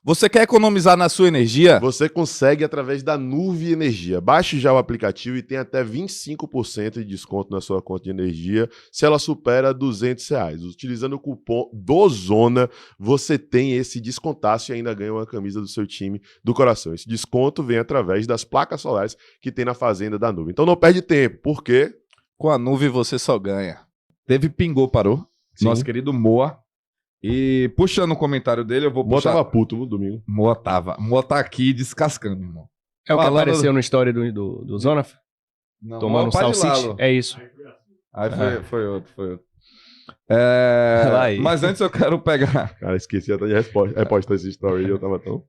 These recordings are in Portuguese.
Você quer economizar na sua energia? Você consegue através da Nuve Energia. Baixe já o aplicativo e tem até 25% de desconto na sua conta de energia se ela supera R$200. Utilizando o cupom DOZONA, você tem esse descontaço e ainda ganha uma camisa do seu time do coração. Esse desconto vem através das placas solares que tem na fazenda da Nuve. Então não perde tempo, por quê? Com a Nuve você só ganha. Teve Pingou, parou. Sim. Nosso querido Moa. E puxando o comentário dele, eu vou Moa puxar... tava puto no domingo. Moa tava. Moa tá aqui descascando, irmão. É o que Falando- apareceu no story do Zona? Não, Tomando Moa pode ir lá, salsicha? Lu. É isso. Aí foi outro. Vai aí. Mas antes eu quero pegar... Cara, esqueci até de repostar esse story e eu tava tão...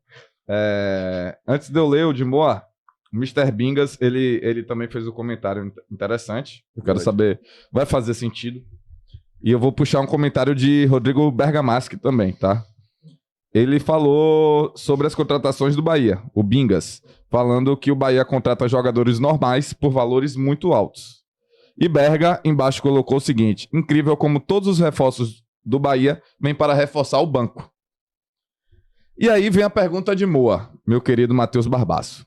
Antes de eu ler o de Moa, o Mr. Bingas, ele também fez um comentário interessante. Eu quero saber, vai fazer sentido? E eu vou puxar um comentário de Rodrigo Bergamaschi também, tá? Ele falou sobre as contratações do Bahia, o Bingas, falando que o Bahia contrata jogadores normais por valores muito altos. E Berga, embaixo, colocou o seguinte: incrível como todos os reforços do Bahia vêm para reforçar o banco. E aí vem a pergunta de Moa, meu querido Matheus Barbaço.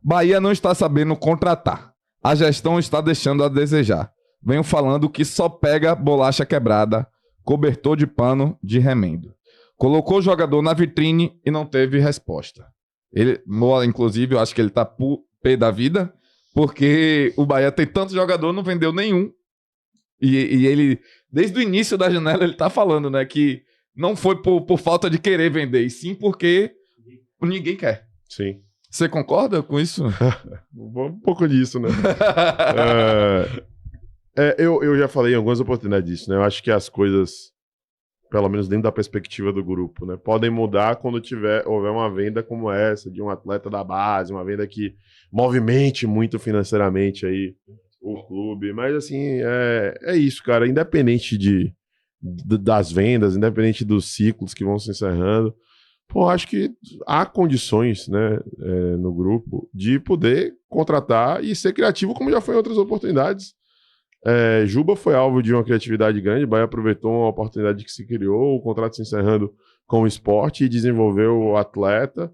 Bahia não está sabendo contratar. A gestão está deixando a desejar. Venho falando que só pega bolacha quebrada, cobertor de pano de remendo. Colocou o jogador na vitrine e não teve resposta. Moa, inclusive, eu acho que ele tá pé da vida, porque o Bahia tem tanto jogador, não vendeu nenhum. E ele, desde o início da janela, ele tá falando, né, que não foi por falta de querer vender, e sim porque ninguém quer. Sim. Você concorda com isso? Um pouco disso, né? Eu já falei em algumas oportunidades disso, né? Eu acho que as coisas, pelo menos dentro da perspectiva do grupo, né, podem mudar quando houver uma venda como essa, de um atleta da base, uma venda que movimente muito financeiramente aí o clube. Mas, assim, é isso, cara. Independente das vendas, independente dos ciclos que vão se encerrando, pô, acho que há condições, né, no grupo de poder contratar e ser criativo, como já foi em outras oportunidades. Juba foi alvo de uma criatividade grande, o Bahia aproveitou uma oportunidade que se criou, o contrato se encerrando com o Sport e desenvolveu o atleta.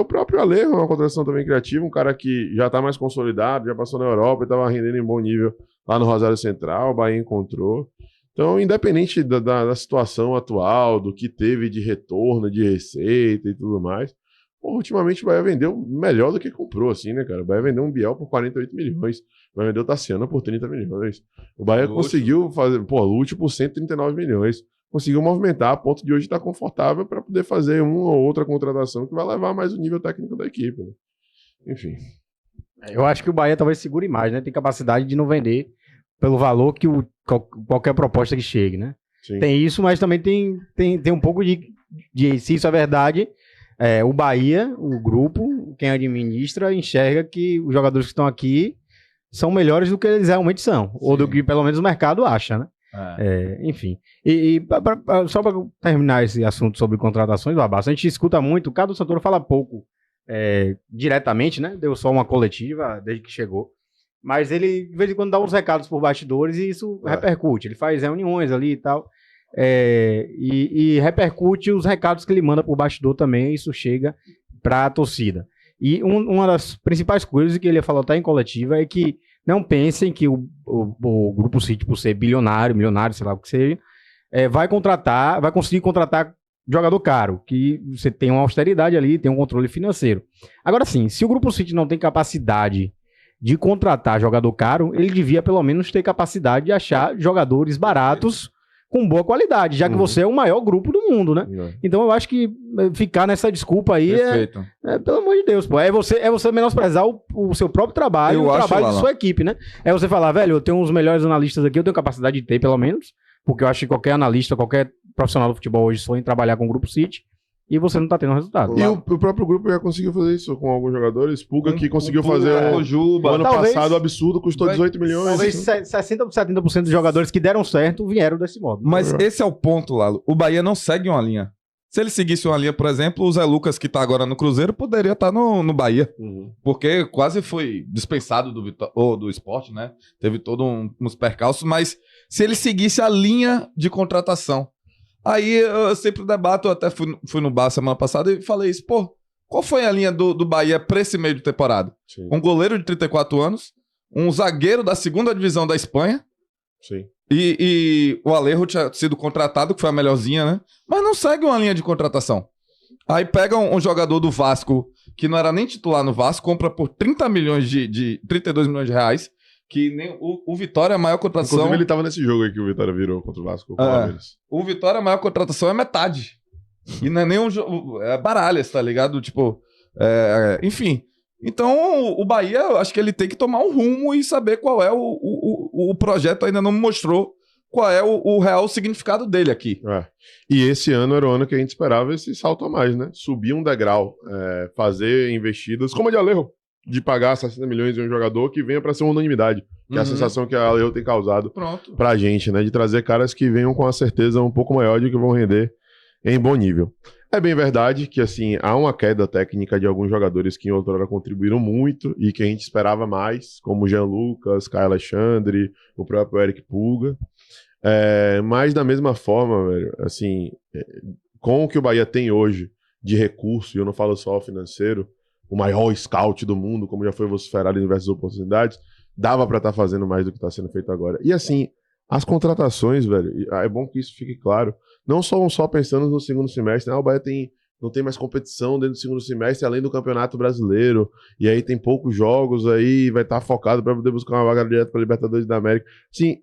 O próprio Alejo é uma contratação também criativa, um cara que já está mais consolidado, já passou na Europa e estava rendendo em bom nível lá no Rosário Central, o Bahia encontrou. Então, independente da situação atual, do que teve de retorno, de receita e tudo mais, pô, ultimamente o Bahia vendeu melhor do que comprou, assim, né, cara? O Bahia vendeu um Biel por 48 milhões, o Bahia vendeu o Tassiano por 30 milhões. O Bahia conseguiu fazer, Lute por 139 milhões. Conseguiu movimentar a ponto de hoje estar confortável para poder fazer uma ou outra contratação que vai levar mais o nível técnico da equipe, né? Enfim. Eu acho que o Bahia talvez segure mais, né? Tem capacidade de não vender pelo valor que qualquer proposta que chegue, né? Sim. Tem isso, mas também tem um pouco de se isso é verdade, o Bahia, o grupo, quem administra, enxerga que os jogadores que estão aqui são melhores do que eles realmente são, sim, ou do que pelo menos o mercado acha, né? Enfim. Só para terminar esse assunto sobre contratações, Barbaço, a gente escuta muito, o Cadu Santoro fala pouco diretamente, né? Deu só uma coletiva desde que chegou. Mas ele, de vez em quando, dá uns recados por bastidores e isso repercute. Ele faz reuniões ali e tal. E repercute os recados que ele manda por bastidor também. E isso chega para a torcida. E uma das principais coisas que ele falou até em coletiva é que não pensem que o Grupo City, por ser bilionário, milionário, sei lá o que seja, vai conseguir contratar jogador caro, que você tem uma austeridade ali, tem um controle financeiro. Agora sim, se o Grupo City não tem capacidade de contratar jogador caro, ele devia pelo menos ter capacidade de achar jogadores baratos com boa qualidade, já que você é o maior grupo do mundo, né? Então eu acho que ficar nessa desculpa aí pelo amor de Deus, pô, é você menosprezar o seu próprio trabalho, o trabalho da sua equipe, né? É você falar, velho, eu tenho os melhores analistas aqui, eu tenho capacidade de ter pelo menos, porque eu acho que qualquer analista, qualquer profissional do futebol hoje sonha em trabalhar com o Grupo City, e você não tá tendo resultado. E o próprio grupo já conseguiu fazer isso com alguns jogadores. Pulga que conseguiu fazer o Juba. O ano passado absurdo, custou 18 milhões. Talvez 60% ou 70% dos jogadores que deram certo vieram desse modo. Mas esse é o ponto, Lalo. O Bahia não segue uma linha. Se ele seguisse uma linha, por exemplo, o Zé Lucas, que tá agora no Cruzeiro, poderia estar no Bahia. Porque quase foi dispensado do Sport, né? Teve todos uns percalços. Mas se ele seguisse a linha de contratação, Aí eu sempre debato, eu até fui no bar semana passada e falei isso, pô, qual foi a linha do Bahia pra esse meio de temporada? Sim. Um goleiro de 34 anos, um zagueiro da 2ª divisão da Espanha, Sim. e o Alejo tinha sido contratado, que foi a melhorzinha, né? Mas não segue uma linha de contratação. Aí pega um jogador do Vasco, que não era nem titular no Vasco, compra por 32 milhões de reais, que nem o Vitória, a maior contratação... Inclusive ele tava nesse jogo aí que o Vitória virou contra o Vasco. O Vitória, a maior contratação é metade. E não é nem um jogo... É baralhas, tá ligado? Tipo... enfim. Então, o Bahia, eu acho que ele tem que tomar um rumo e saber qual é o projeto. Ainda não me mostrou qual é o real significado dele aqui. E esse ano era o ano que a gente esperava esse salto a mais, né? Subir um degrau, fazer investidas, como a de Alejo, de pagar 60 milhões de um jogador que venha para ser uma unanimidade, que é a sensação que a Alejo tem causado pra gente, né? De trazer caras que venham com a certeza um pouco maior de que vão render em bom nível. É bem verdade que, assim, há uma queda técnica de alguns jogadores que em outrora contribuíram muito e que a gente esperava mais, como o Jean Lucas, Caio Alexandre, o próprio Eric Pulga. Mas da mesma forma, velho, assim, com o que o Bahia tem hoje de recurso, e eu não falo só financeiro, o maior scout do mundo, como já foi vociferado em diversas oportunidades, dava pra estar fazendo mais do que está sendo feito agora. E assim, as contratações, velho, é bom que isso fique claro, não só pensando no segundo semestre, o Bahia não tem mais competição dentro do segundo semestre, além do Campeonato Brasileiro, e aí tem poucos jogos aí, vai estar focado para poder buscar uma vaga direto para Libertadores da América. Sim,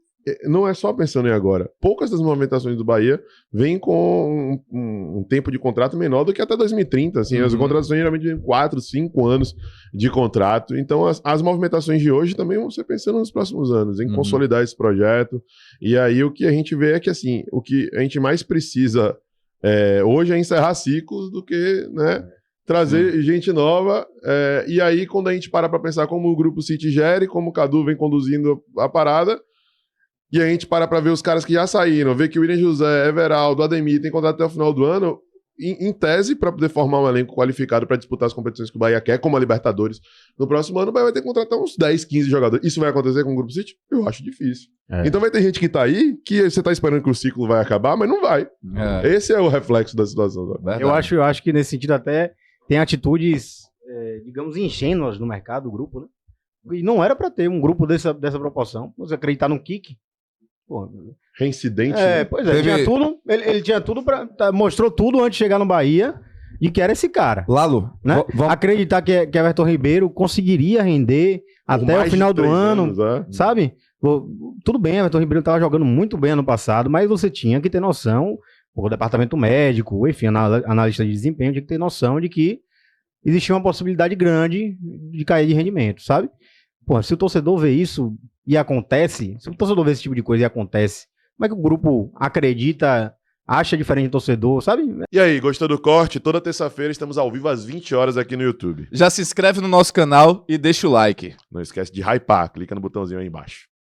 não é só pensando em agora. Poucas das movimentações do Bahia vêm com um tempo de contrato menor do que até 2030. Assim, as contratações geralmente têm 4, 5 anos de contrato. Então, as movimentações de hoje também vão ser pensando nos próximos anos, em consolidar esse projeto. E aí o que a gente vê é que, assim, o que a gente mais precisa hoje é encerrar ciclos do que, né, trazer gente nova. E aí, quando a gente para pensar como o Grupo City gere, como o Cadu vem conduzindo a parada, e a gente para ver os caras que já saíram, ver que o William José, Everaldo, Ademir tem contrato até o final do ano, em tese, para poder formar um elenco qualificado para disputar as competições que o Bahia quer, como a Libertadores. No próximo ano, o Bahia vai ter que contratar uns 10, 15 jogadores. Isso vai acontecer com o Grupo City? Eu acho difícil. Então vai ter gente que tá aí, que você tá esperando que o ciclo vai acabar, mas não vai. Esse é o reflexo da situação. Eu acho que nesse sentido até tem atitudes, digamos, ingênuas no mercado, o grupo, né? E não era para ter um grupo dessa proporção. Você acreditar no Kik. Reincidente. Né? Pois é, tinha tudo, ele tinha tudo mostrou tudo antes de chegar no Bahia de que era esse cara. Lalo, né? Acreditar que Everton Ribeiro conseguiria render até o final do ano, sabe? Tudo bem, Everton Ribeiro estava jogando muito bem ano passado, mas você tinha que ter noção, o departamento médico, enfim, analista de desempenho tinha que ter noção de que existia uma possibilidade grande de cair de rendimento, sabe? Pô, se o torcedor vê isso e acontece, se o torcedor vê esse tipo de coisa e acontece, como é que o grupo acredita, acha diferente do torcedor, sabe? E aí, gostou do corte? Toda terça-feira estamos ao vivo às 20 horas aqui no YouTube. Já se inscreve no nosso canal e deixa o like. Não esquece de hypar, clica no botãozinho aí embaixo.